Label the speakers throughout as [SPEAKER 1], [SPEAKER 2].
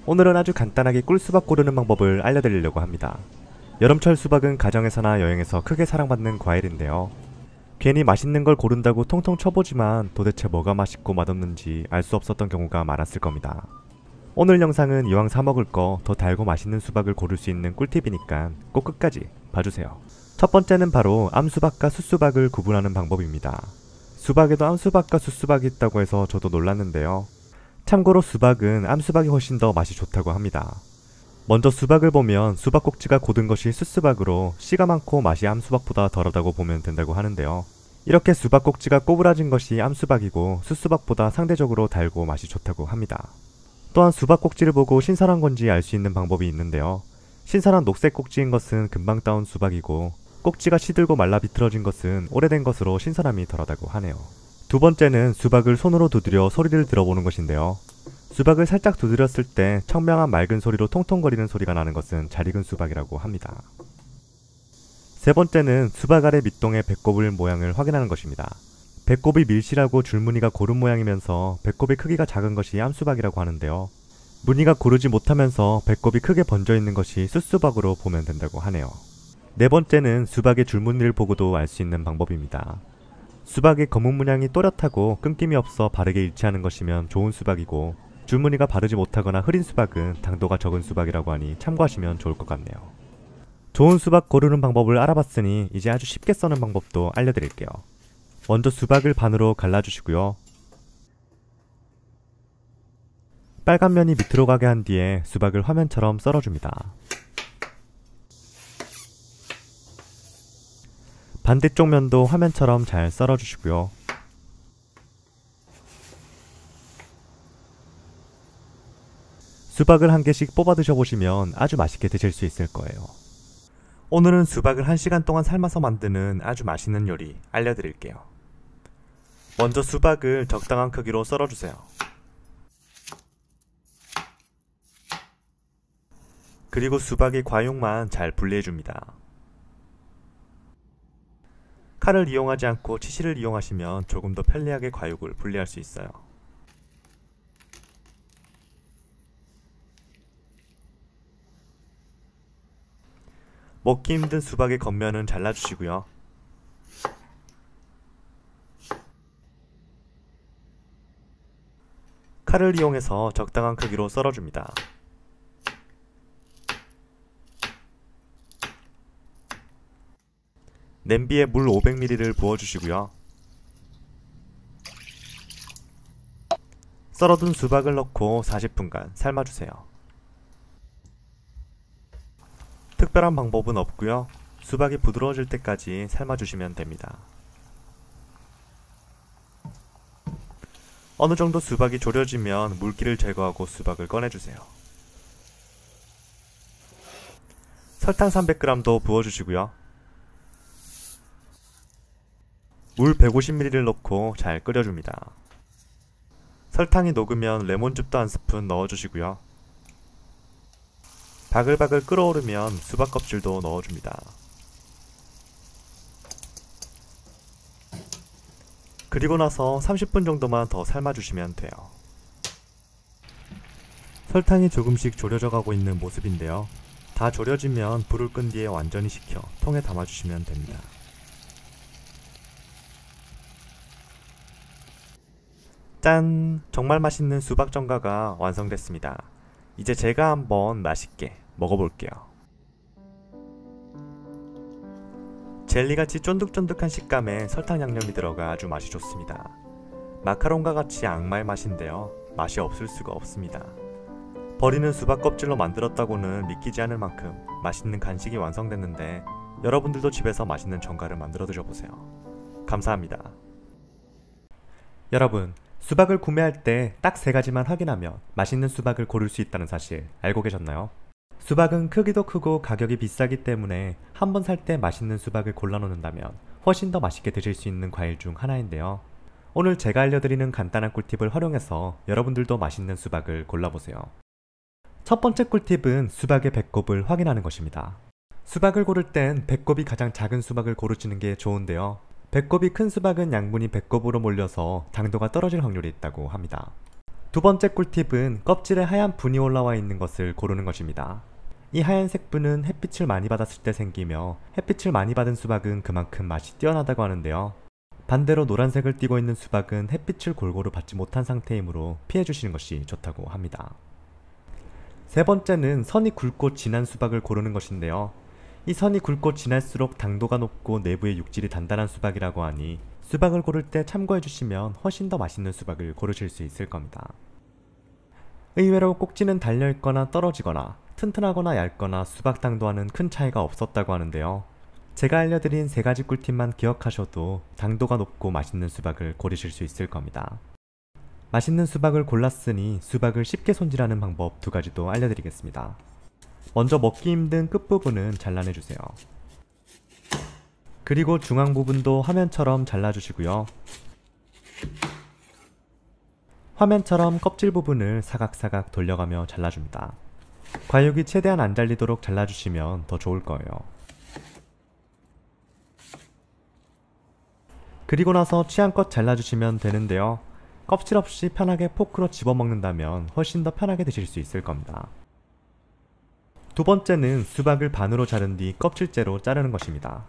[SPEAKER 1] 오늘은 아주 간단하게 꿀수박 고르는 방법을 알려드리려고 합니다. 여름철 수박은 가정에서나 여행에서 크게 사랑받는 과일인데요. 괜히 맛있는 걸 고른다고 통통 쳐보지만 도대체 뭐가 맛있고 맛없는지 알 수 없었던 경우가 많았을 겁니다. 오늘 영상은 이왕 사먹을 거 더 달고 맛있는 수박을 고를 수 있는 꿀팁이니까 꼭 끝까지 봐주세요. 첫 번째는 바로 암수박과 숫수박을 구분하는 방법입니다. 수박에도 암수박과 숫수박이 있다고 해서 저도 놀랐는데요. 참고로 수박은 암수박이 훨씬 더 맛이 좋다고 합니다. 먼저 수박을 보면 수박 꼭지가 곧은 것이 숫수박으로 씨가 많고 맛이 암수박보다 덜하다고 보면 된다고 하는데요. 이렇게 수박 꼭지가 꼬부라진 것이 암수박이고 숫수박보다 상대적으로 달고 맛이 좋다고 합니다. 또한 수박 꼭지를 보고 신선한 건지 알 수 있는 방법이 있는데요. 신선한 녹색 꼭지인 것은 금방 따온 수박이고 꼭지가 시들고 말라 비틀어진 것은 오래된 것으로 신선함이 덜하다고 하네요. 두 번째는 수박을 손으로 두드려 소리를 들어보는 것인데요. 수박을 살짝 두드렸을 때 청명한 맑은 소리로 통통거리는 소리가 나는 것은 잘 익은 수박이라고 합니다. 세 번째는 수박 아래 밑동의 배꼽을 모양을 확인하는 것입니다. 배꼽이 밀실하고 줄무늬가 고른 모양이면서 배꼽의 크기가 작은 것이 암수박이라고 하는데요. 무늬가 고르지 못하면서 배꼽이 크게 번져 있는 것이 숫수박으로 보면 된다고 하네요. 네 번째는 수박의 줄무늬를 보고도 알 수 있는 방법입니다. 수박의 검은 문양이 또렷하고 끊김이 없어 바르게 일치하는 것이면 좋은 수박이고 줄무늬가 바르지 못하거나 흐린 수박은 당도가 적은 수박이라고 하니 참고하시면 좋을 것 같네요. 좋은 수박 고르는 방법을 알아봤으니 이제 아주 쉽게 써는 방법도 알려드릴게요. 먼저 수박을 반으로 갈라주시고요. 빨간 면이 밑으로 가게 한 뒤에 수박을 화면처럼 썰어줍니다. 반대쪽 면도 화면처럼 잘 썰어주시고요. 수박을 한 개씩 뽑아 드셔보시면 아주 맛있게 드실 수 있을 거예요. 오늘은 수박을 1시간 동안 삶아서 만드는 아주 맛있는 요리 알려드릴게요. 먼저 수박을 적당한 크기로 썰어주세요. 그리고 수박의 과육만 잘 분리해줍니다. 칼을 이용하지 않고 치실을 이용하시면 조금 더 편리하게 과육을 분리할 수 있어요. 먹기 힘든 수박의 겉면은 잘라주시고요. 칼을 이용해서 적당한 크기로 썰어줍니다. 냄비에 물 500ml를 부어주시고요. 썰어둔 수박을 넣고 40분간 삶아주세요. 특별한 방법은 없고요. 수박이 부드러워질 때까지 삶아주시면 됩니다. 어느 정도 수박이 졸여지면 물기를 제거하고 수박을 꺼내주세요. 설탕 300g도 부어주시고요. 물 150ml를 넣고 잘 끓여줍니다. 설탕이 녹으면 레몬즙도 한 스푼 넣어주시고요. 바글바글 끓어오르면 수박 껍질도 넣어줍니다. 그리고 나서 30분 정도만 더 삶아주시면 돼요. 설탕이 조금씩 졸여져 가고 있는 모습인데요. 다 졸여지면 불을 끈 뒤에 완전히 식혀 통에 담아주시면 됩니다. 짠! 정말 맛있는 수박 전가가 완성됐습니다. 이제 제가 한번 맛있게 먹어볼게요. 젤리같이 쫀득쫀득한 식감에 설탕 양념이 들어가 아주 맛이 좋습니다. 마카롱과 같이 악마의 맛인데요. 맛이 없을 수가 없습니다. 버리는 수박 껍질로 만들었다고는 믿기지 않을 만큼 맛있는 간식이 완성됐는데 여러분들도 집에서 맛있는 전가를 만들어 드셔보세요. 감사합니다. 여러분, 수박을 구매할 때 딱 3가지만 확인하면 맛있는 수박을 고를 수 있다는 사실 알고 계셨나요? 수박은 크기도 크고 가격이 비싸기 때문에 한 번 살 때 맛있는 수박을 골라 놓는다면 훨씬 더 맛있게 드실 수 있는 과일 중 하나인데요. 오늘 제가 알려드리는 간단한 꿀팁을 활용해서 여러분들도 맛있는 수박을 골라보세요. 첫 번째 꿀팁은 수박의 배꼽을 확인하는 것입니다. 수박을 고를 땐 배꼽이 가장 작은 수박을 고르시는 게 좋은데요. 배꼽이 큰 수박은 양분이 배꼽으로 몰려서 당도가 떨어질 확률이 있다고 합니다. 두 번째 꿀팁은 껍질에 하얀 분이 올라와 있는 것을 고르는 것입니다. 이 하얀색 분은 햇빛을 많이 받았을 때 생기며 햇빛을 많이 받은 수박은 그만큼 맛이 뛰어나다고 하는데요. 반대로 노란색을 띠고 있는 수박은 햇빛을 골고루 받지 못한 상태이므로 피해주시는 것이 좋다고 합니다. 세 번째는 선이 굵고 진한 수박을 고르는 것인데요. 이 선이 굵고 진할수록 당도가 높고 내부의 육질이 단단한 수박이라고 하니 수박을 고를 때 참고해주시면 훨씬 더 맛있는 수박을 고르실 수 있을 겁니다. 의외로 꼭지는 달려있거나 떨어지거나 튼튼하거나 얇거나 수박 당도와는 큰 차이가 없었다고 하는데요. 제가 알려드린 세 가지 꿀팁만 기억하셔도 당도가 높고 맛있는 수박을 고르실 수 있을 겁니다. 맛있는 수박을 골랐으니 수박을 쉽게 손질하는 방법 두 가지도 알려드리겠습니다. 먼저 먹기 힘든 끝부분은 잘라내주세요. 그리고 중앙 부분도 화면처럼 잘라주시고요. 화면처럼 껍질 부분을 사각사각 돌려가며 잘라줍니다. 과육이 최대한 안 잘리도록 잘라주시면 더 좋을 거예요. 그리고 나서 취향껏 잘라주시면 되는데요. 껍질 없이 편하게 포크로 집어먹는다면 훨씬 더 편하게 드실 수 있을 겁니다. 두 번째는 수박을 반으로 자른 뒤 껍질째로 자르는 것입니다.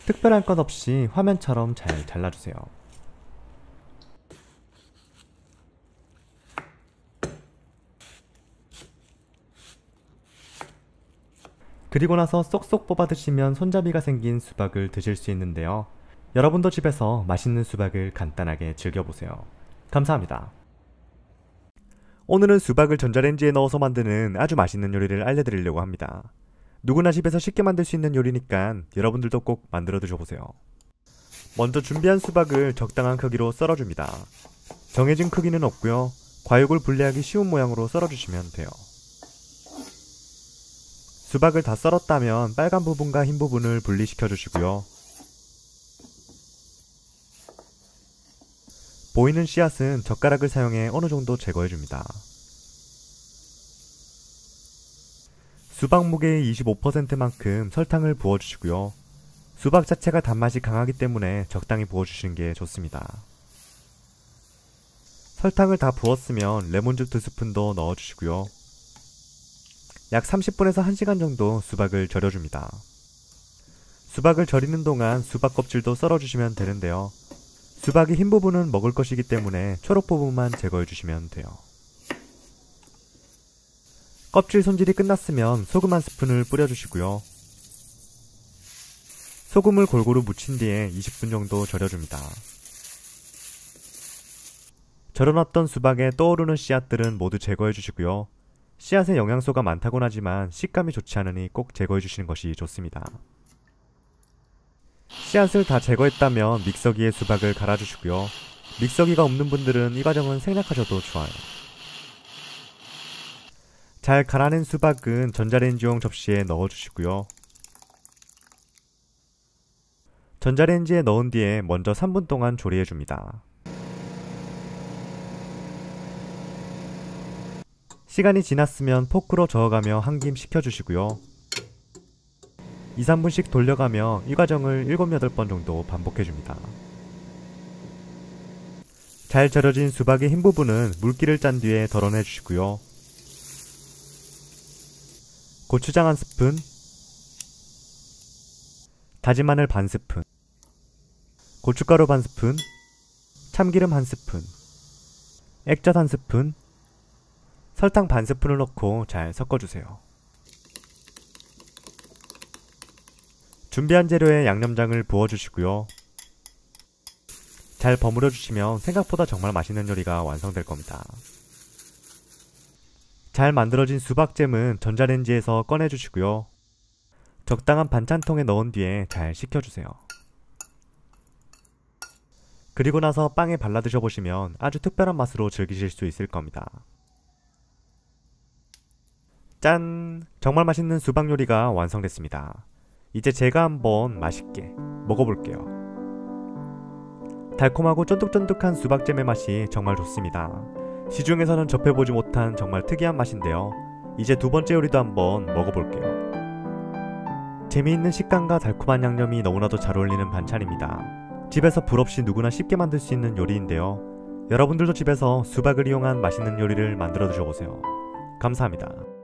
[SPEAKER 1] 특별한 것 없이 화면처럼 잘 잘라주세요. 그리고 나서 쏙쏙 뽑아 드시면 손잡이가 생긴 수박을 드실 수 있는데요. 여러분도 집에서 맛있는 수박을 간단하게 즐겨보세요. 감사합니다. 오늘은 수박을 전자레인지에 넣어서 만드는 아주 맛있는 요리를 알려드리려고 합니다. 누구나 집에서 쉽게 만들 수 있는 요리니까 여러분들도 꼭 만들어 드셔보세요. 먼저 준비한 수박을 적당한 크기로 썰어줍니다. 정해진 크기는 없고요. 과육을 분리하기 쉬운 모양으로 썰어주시면 돼요. 수박을 다 썰었다면 빨간 부분과 흰 부분을 분리시켜 주시고요. 보이는 씨앗은 젓가락을 사용해 어느 정도 제거해 줍니다. 수박 무게의 25%만큼 설탕을 부어주시고요. 수박 자체가 단맛이 강하기 때문에 적당히 부어주시는 게 좋습니다. 설탕을 다 부었으면 레몬즙 2스푼도 넣어주시고요. 약 30분에서 1시간 정도 수박을 절여줍니다. 수박을 절이는 동안 수박 껍질도 썰어주시면 되는데요. 수박의 흰 부분은 먹을 것이기 때문에 초록 부분만 제거해주시면 돼요. 껍질 손질이 끝났으면 소금 1스푼을 뿌려주시고요. 소금을 골고루 묻힌 뒤에 20분 정도 절여줍니다. 절여놨던 수박에 떠오르는 씨앗들은 모두 제거해주시고요. 씨앗에 영양소가 많다곤 하지만 식감이 좋지 않으니 꼭 제거해주시는 것이 좋습니다. 씨앗을 다 제거했다면 믹서기에 수박을 갈아주시고요. 믹서기가 없는 분들은 이 과정은 생략하셔도 좋아요. 잘 갈아낸 수박은 전자레인지용 접시에 넣어주시고요. 전자레인지에 넣은 뒤에 먼저 3분 동안 조리해줍니다. 시간이 지났으면 포크로 저어가며 한김 식혀주시고요. 2-3분씩 돌려가며 이 과정을 7-8번 정도 반복해줍니다. 잘 절여진 수박의 흰 부분은 물기를 짠 뒤에 덜어내주시고요. 고추장 1스푼, 다진 마늘 반스푼, 고춧가루 반스푼, 참기름 1스푼, 액젓 1스푼, 설탕 반스푼을 넣고 잘 섞어주세요. 준비한 재료에 양념장을 부어주시고요. 잘 버무려 주시면 생각보다 정말 맛있는 요리가 완성될 겁니다. 잘 만들어진 수박잼은 전자레인지에서 꺼내주시고요. 적당한 반찬통에 넣은 뒤에 잘 식혀주세요. 그리고 나서 빵에 발라 드셔보시면 아주 특별한 맛으로 즐기실 수 있을 겁니다. 짠! 정말 맛있는 수박 요리가 완성됐습니다. 이제 제가 한번 맛있게 먹어볼게요. 달콤하고 쫀득쫀득한 수박잼의 맛이 정말 좋습니다. 시중에서는 접해보지 못한 정말 특이한 맛인데요. 이제 두 번째 요리도 한번 먹어볼게요. 재미있는 식감과 달콤한 양념이 너무나도 잘 어울리는 반찬입니다. 집에서 불 없이 누구나 쉽게 만들 수 있는 요리인데요. 여러분들도 집에서 수박을 이용한 맛있는 요리를 만들어 드셔보세요. 감사합니다.